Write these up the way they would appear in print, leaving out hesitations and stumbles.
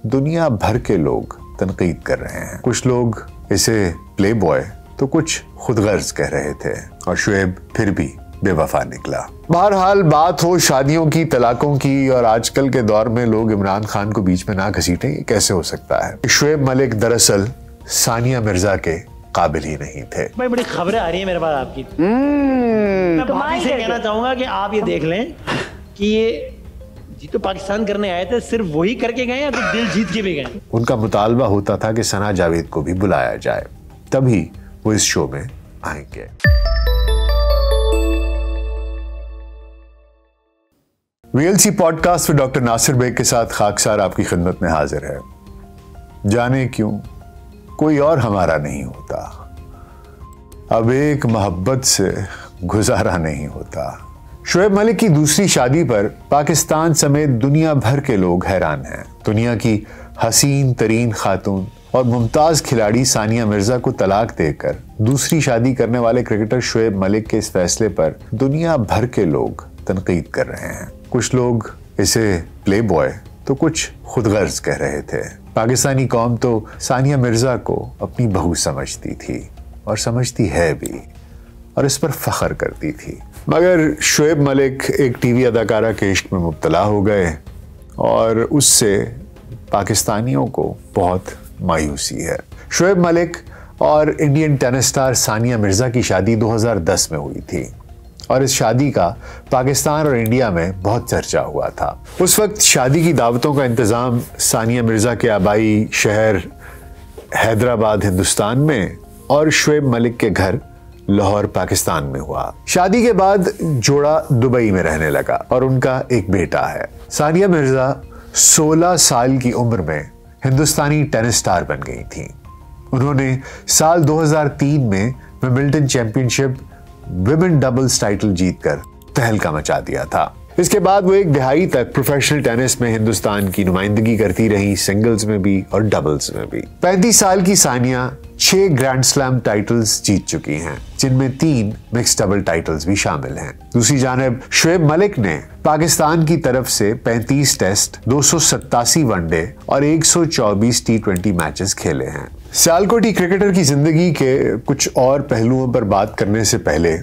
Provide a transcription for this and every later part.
दुनिया भर के लोग तनकीद कर रहे हैं। कुछ लोग इसे प्ले बॉय तो कुछ खुदगर्ज कह रहे थे और शुएब फिर भी बेवफा निकला। बहरहाल बात हो शादियों की, तलाकों की, और आजकल के दौर में लोग इमरान खान को बीच में ना घसीटें, ये कैसे हो सकता है? शुएब मलिक दरअसल सानिया मिर्जा के काबिल ही नहीं थे। भाई बड़ी खबरें आ रही है मेरे पास आपकी। मैं भाभी से कहना चाहूंगा कि आप ये देख लें कि ये जी तो पाकिस्तान करने आए थे, सिर्फ वही करके गए या तो दिल जीत के भी गए? उनका मुतालबा होता था कि सना जावेद को भी बुलाया जाए, तभी वो इस शो में आएंगे। वीएलसी पॉडकास्ट में डॉक्टर नासिर बेग के साथ खाकसार आपकी खिदमत में हाजिर है। जाने क्यों कोई और हमारा नहीं होता, अब एक मोहब्बत से गुजारा नहीं होता। शुएब मलिक की दूसरी शादी पर पाकिस्तान समेत दुनिया भर के लोग हैरान हैं। दुनिया की हसीन तरीन खातून और मुमताज खिलाड़ी सानिया मिर्जा को तलाक देकर दूसरी शादी करने वाले क्रिकेटर शुएब मलिक के इस फैसले पर दुनिया भर के लोग तनकीद कर रहे हैं। कुछ लोग इसे प्ले बॉय तो कुछ खुदगर्ज कह रहे थे। पाकिस्तानी कौम तो सानिया मिर्जा को अपनी बहू समझती थी और समझती है भी, और इस पर फख्र करती थी। मगर शुएब मलिक एक टीवी अदाकारा के इश्क में मुब्तला हो गए और उससे पाकिस्तानियों को बहुत मायूसी है। शुएब मलिक और Indian tennis star Sania Mirza की शादी 2010 में हुई थी और इस शादी का पाकिस्तान और इंडिया में बहुत चर्चा हुआ था। उस वक्त शादी की दावतों का इंतजाम सानिया मिर्जा के आबाई शहर हैदराबाद हिंदुस्तान में और शुएब मलिक के घर लाहौर पाकिस्तान में हुआ। शादी के बाद जोड़ा दुबई में रहने लगा और उनका एक बेटा है। सानिया मिर्जा 16 साल की उम्र में हिंदुस्तानी टेनिस स्टार बन गई थी। उन्होंने साल 2003 में Wimbledon championship women doubles title जीतकर तहलका मचा दिया था। इसके बाद वो एक दिहाई तक प्रोफेशनल टेनिस में हिंदुस्तान की नुमाइंदगी करती रही, सिंगल्स में भी और डबल्स में भी। 35 साल की सानिया 6 ग्रैंड स्लैम टाइटल्स जीत चुकी हैं, जिनमें 3 मिक्स डबल टाइटल्स भी शामिल हैं। दूसरी जानिब शुएब मलिक ने पाकिस्तान की तरफ से 35 टेस्ट, 287 वनडे और 124 T20 मैचेस खेले हैं। सियालकोटी क्रिकेटर की जिंदगी के कुछ और पहलुओं पर बात करने से पहले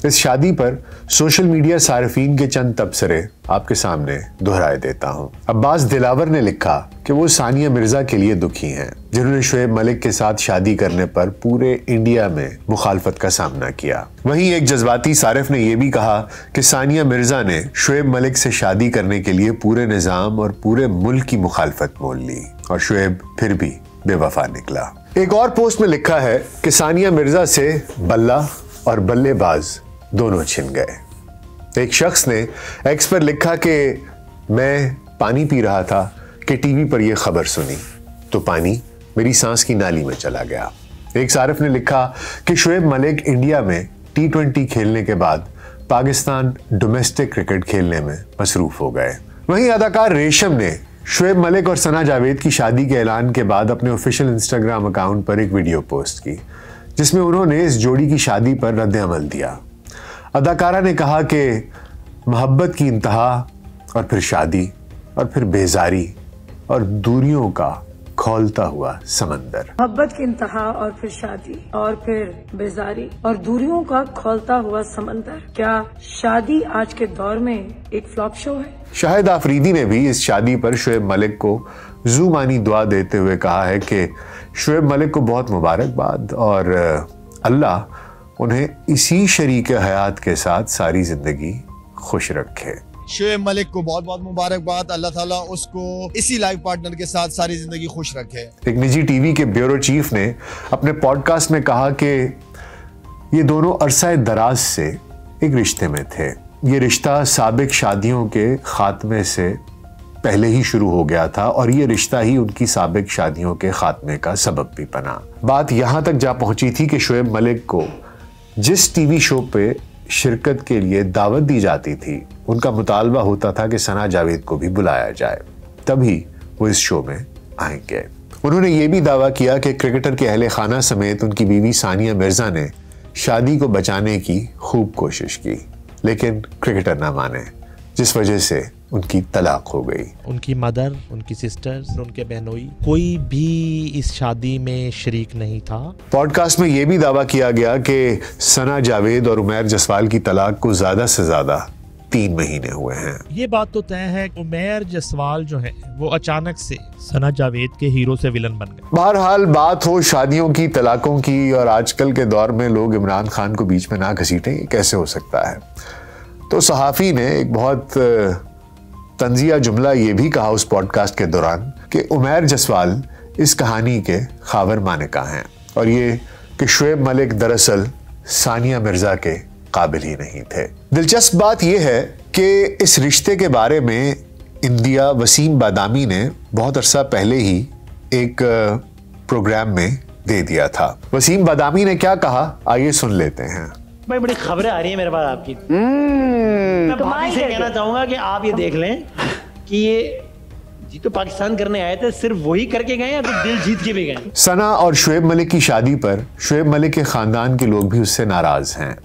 इस शादी पर सोशल मीडिया सारिफीन के चंद तबसरे आपके सामने दोहराए देता हूं। अब्बास दिलावर ने लिखा कि वो सानिया मिर्जा के लिए दुखी हैं, जिन्होंने शुएब मलिक के साथ शादी करने पर पूरे इंडिया में मुखालफत का सामना किया। वहीं एक जज्बाती सारिफ ने यह भी कहा कि सानिया मिर्जा ने शुएब मलिक से शादी करने के लिए पूरे निजाम और पूरे मुल्क की मुखालफत मोल ली और शुएब फिर भी बेवफा निकला। एक और पोस्ट में लिखा है कि सानिया मिर्जा से बल्ला और बल्लेबाज दोनों छिन गए। एक शख्स ने एक्स पर लिखा कि मैं पानी पी रहा था कि टीवी पर यह खबर सुनी तो पानी मेरी सांस की नाली में चला गया। एक सारिफ ने लिखा कि शुएब मलिक इंडिया में T20 खेलने के बाद पाकिस्तान डोमेस्टिक क्रिकेट खेलने में मसरूफ हो गए। वहीं अदाकार रेशम ने शुएब मलिक और सना जावेद की शादी के ऐलान के बाद अपने ऑफिशियल इंस्टाग्राम अकाउंट पर एक वीडियो पोस्ट की, जिसमें उन्होंने इस जोड़ी की शादी पर रद्द-ए-अमल दिया। अदाकारा ने कहा कि मोहब्बत की इंतहा और फिर शादी और फिर बेजारी और दूरियों का खौलता हुआ समंदर। मोहब्बत की इंतहा और फिर शादी और फिर बेजारी और दूरियों का खौलता हुआ समंदर। क्या शादी आज के दौर में एक फ्लॉप शो है? शाहिद आफरीदी ने भी इस शादी पर शुएब मलिक को ज़ुमानी दुआ देते हुए कहा है कि शुएब मलिक को बहुत मुबारकबाद और अल्लाह उन्हें इसी शरीके हयात के साथ सारी जिंदगी खुश रखे। शुएब मलिक को बहुत बहुत मुबारकबाद, अल्लाह ताला उसको इसी लाइफ पार्टनर के साथ सारी जिंदगी खुश रखे। एक निजी टीवी के ब्यूरो चीफ ने अपने पॉडकास्ट में कहा कि ये दोनों अरसा दराज से एक रिश्ते में थे। ये रिश्ता साबिक शादियों के खात्मे से पहले ही शुरू हो गया था और ये रिश्ता ही उनकी साबिक शादियों के खात्मे का सबब भी बना। बात यहां तक जा पहुंची थी कि शुएब मलिक को जिस टीवी शो पे शिरकत के लिए दावत दी जाती थी, उनका मुतालबा होता था कि सना जावेद को भी बुलाया जाए, तभी वो इस शो में आएंगे। उन्होंने ये भी दावा किया कि क्रिकेटर के अहले खाना समेत उनकी बीवी सानिया मिर्जा ने शादी को बचाने की खूब कोशिश की, लेकिन क्रिकेटर ना माने, जिस वजह से उनकी तलाक हो गई। उनकी मदर, उनकी सिस्टर्स, उनके बहनोई, कोई भी इस शादी में शरीक नहीं था। पॉडकास्ट में यह भी दावा किया गया कि सना जावेद और उमैर जसवाल की तलाक को ज्यादा से ज्यादा 3 महीने हुए हैं। ये बात तो तय है उमैर जसवाल जो है वो अचानक से सना जावेद के हीरो से विलन बन गए। बहरहाल बात हो शादियों की, तलाकों की, और आजकल के दौर में लोग इमरान खान को बीच में ना घसीटें, ये कैसे हो सकता है? तो सहाफ़ी ने एक बहुत तंजिया जुमला ये भी कहा उस पॉडकास्ट के दौरान कि उमैर जसवाल इस कहानी के खावर मानिका हैं, और ये कि शुएब मलिक दरअसल सानिया मिर्जा के काबिल ही नहीं थे। दिलचस्प बात यह है कि इस रिश्ते के बारे में इंदिया वसीम बादामी ने बहुत अरसा पहले ही एक प्रोग्राम में दे दिया था। वसीम बादामी ने क्या कहा, आइए सुन लेते हैं। भाई बड़ी खबरें आ रही है मेरे पास आपकी। मैं भाभी से कहना चाहूंगा कि आप ये देख लें कि ये जी तो पाकिस्तान करने आए थे, सिर्फ वही करके गए या तो दिल जीत के भी गए। सना और शुएब मलिक की शादी पर शुएब मलिक के खानदान के लोग भी उससे नाराज हैं,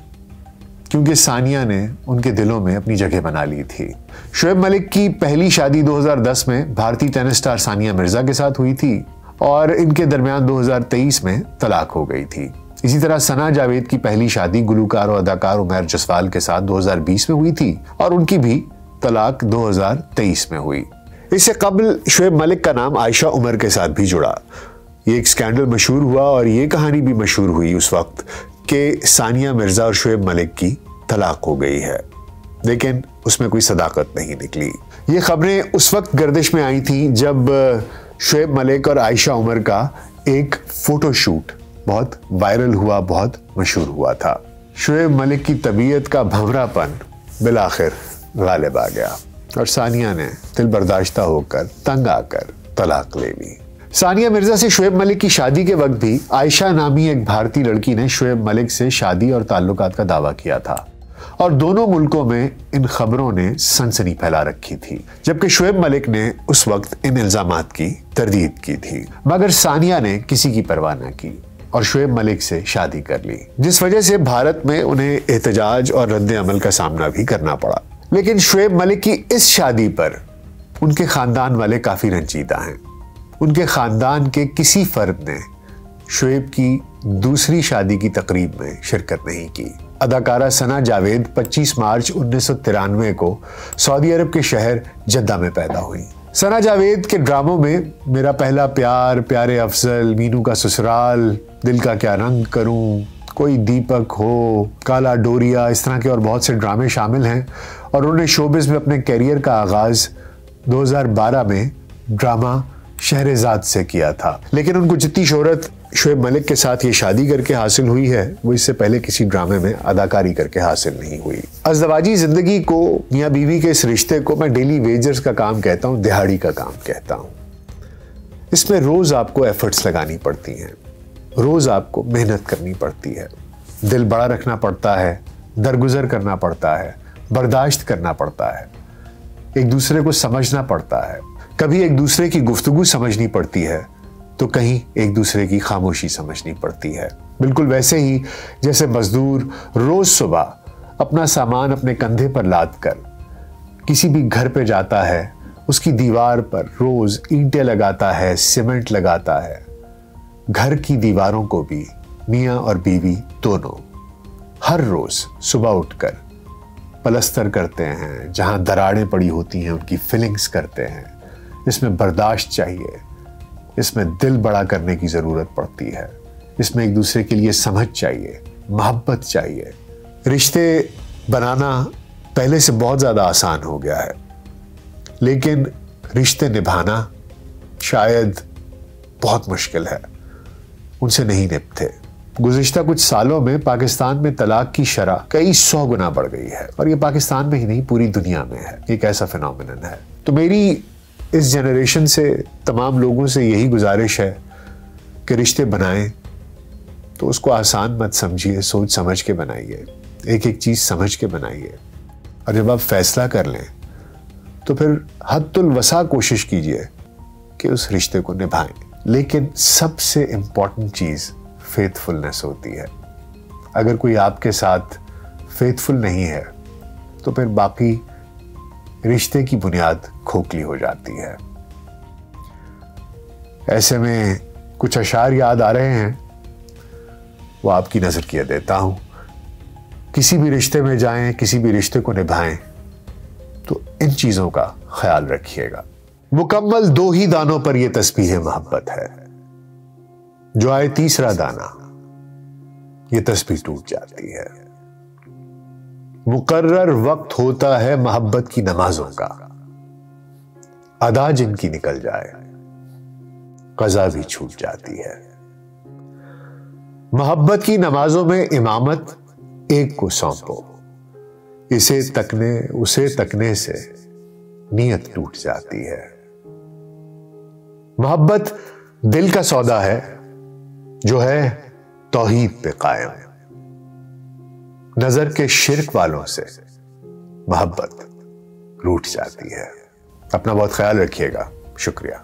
क्योंकि सानिया ने उनके दिलों में अपनी जगह बना ली थी। शुएब मलिक की पहली शादी 2010 में भारतीय टेनिस स्टार सानिया मिर्जा के साथ हुई थी, और इनके दरमियान 2023 में तलाक हो गई थी। इसी तरह सना जावेद की पहली शादी गुलकार और अदाकार उमैर जसवाल के साथ 2020 में हुई थी, और उनकी भी तलाक 2023 में हुई। इससे कबल शुएब मलिक का नाम आयशा उमर के साथ भी जुड़ा। ये एक स्कैंडल मशहूर हुआ, और ये कहानी भी मशहूर हुई उस वक्त कि सानिया मिर्जा और शुएब मलिक की तलाक हो गई है, लेकिन उसमें कोई सदाकत नहीं निकली। ये खबरें उस वक्त गर्दिश में आई थी जब शुएब मलिक और आयशा उमर का एक फोटोशूट बहुत वायरल हुआ, बहुत मशहूर हुआ था। शुएब मलिक की तबीयत का भंवरापन बिलाखिर गालिब आ गया, और सानिया ने दिल बर्दाश्ता होकर तंग आकर तलाक ले ली। सानिया मिर्जा से शुएब मलिक की शादी के वक्त भी आयशा नामी एक भारतीय लड़की ने शुएब मलिक से शादी और ताल्लुकात का दावा किया था, और दोनों मुल्कों में इन खबरों ने सनसनी फैला रखी थी, जबकि शुएब मलिक ने उस वक्त इन इल्जामात की तरदीद की थी। मगर सानिया ने किसी की परवाह न की और शुएब मलिक से शादी कर ली, जिस वजह से भारत में उन्हें एहतजाज और रद्द अमल का सामना भी करना पड़ा। लेकिन शुएब मलिक की इस शादी पर उनके खानदान वाले काफी रंजीदा हैं। उनके खानदान के किसी फर्द ने शुएब की दूसरी शादी की तकरीब में शिरकत नहीं की। अदाकारा सना जावेद 25 मार्च 1993 को सऊदी अरब के शहर जद्दा में पैदा हुई। सना जावेद के ड्रामों में मेरा पहला प्यार, प्यारे अफजल, मीनू का ससुराल, दिल का क्या रंग करूं, कोई दीपक हो, काला डोरिया, इस तरह के और बहुत से ड्रामे शामिल हैं, और उन्होंने शोबिज़ में अपने कैरियर का आगाज 2012 में ड्रामा शहरेज़ाद से किया था। लेकिन उनको जितनी शोहरत शुएब मलिक के साथ ये शादी करके हासिल हुई है, वो इससे पहले किसी ड्रामे में अदाकारी करके हासिल नहीं हुई। अज़दवाजी जिंदगी को, मियाँ बीवी के इस रिश्ते को मैं डेली वेजर्स का काम कहता हूँ, दिहाड़ी का काम कहता हूँ। इसमें रोज आपको एफर्ट्स लगानी पड़ती हैं, रोज आपको मेहनत करनी पड़ती है, दिल बड़ा रखना पड़ता है, दरगुजर करना पड़ता है, बर्दाश्त करना पड़ता है, एक दूसरे को समझना पड़ता है। कभी एक दूसरे की गुफ्तगू समझनी पड़ती है, तो कहीं एक दूसरे की खामोशी समझनी पड़ती है। बिल्कुल वैसे ही जैसे मजदूर रोज सुबह अपना सामान अपने कंधे पर लाद कर किसी भी घर पे जाता है, उसकी दीवार पर रोज ईंटें लगाता है, सीमेंट लगाता है। घर की दीवारों को भी मियाँ और बीवी दोनों हर रोज सुबह उठकर पलस्तर करते हैं, जहां दरारें पड़ी होती हैं उनकी फिलिंग्स करते हैं। इसमें बर्दाश्त चाहिए, इसमें दिल बड़ा करने की जरूरत पड़ती है, इसमें एक दूसरे के लिए समझ चाहिए, मोहब्बत चाहिए। रिश्ते बनाना पहले से बहुत ज्यादा आसान हो गया है, लेकिन रिश्ते निभाना शायद बहुत मुश्किल है, उनसे नहीं निपटते। गुज़िश्ता कुछ सालों में पाकिस्तान में तलाक की शरह कई 100 गुना बढ़ गई है, और ये पाकिस्तान में ही नहीं पूरी दुनिया में है। एक ऐसा फिनोमिनन है। तो मेरी इस जनरेशन से तमाम लोगों से यही गुजारिश है कि रिश्ते बनाएं तो उसको आसान मत समझिए, सोच समझ के बनाइए, एक एक चीज समझ के बनाइए, और जब आप फैसला कर लें तो फिर हद्दुल वसा कोशिश कीजिए कि उस रिश्ते को निभाएं। लेकिन सबसे इंपॉर्टेंट चीज फेथफुलनेस होती है। अगर कोई आपके साथ फेथफुल नहीं है तो फिर बाकी रिश्ते की बुनियाद खोखली हो जाती है। ऐसे में कुछ अशार याद आ रहे हैं, वो आपकी नजर किए देता हूं। किसी भी रिश्ते में जाएं, किसी भी रिश्ते को निभाएं तो इन चीजों का ख्याल रखिएगा। मुकम्मल 2 ही दानों पर यह तस्बीह मोहब्बत है। जो आए तीसरा दाना, यह तस्बीह टूट जाती है। मुकर्रर वक्त होता है मोहब्बत की नमाजों का, अदा जिनकी निकल जाए कज़ा भी छूट जाती है। मोहब्बत की नमाजों में इमामत एक को सौंपो, इसे तकने उसे तकने से नीयत टूट जाती है। मोहब्बत दिल का सौदा है जो है तौहीद पे कायम। नजर के शिर्क वालों से मोहब्बत रूठ जाती है। अपना बहुत ख्याल रखिएगा। शुक्रिया।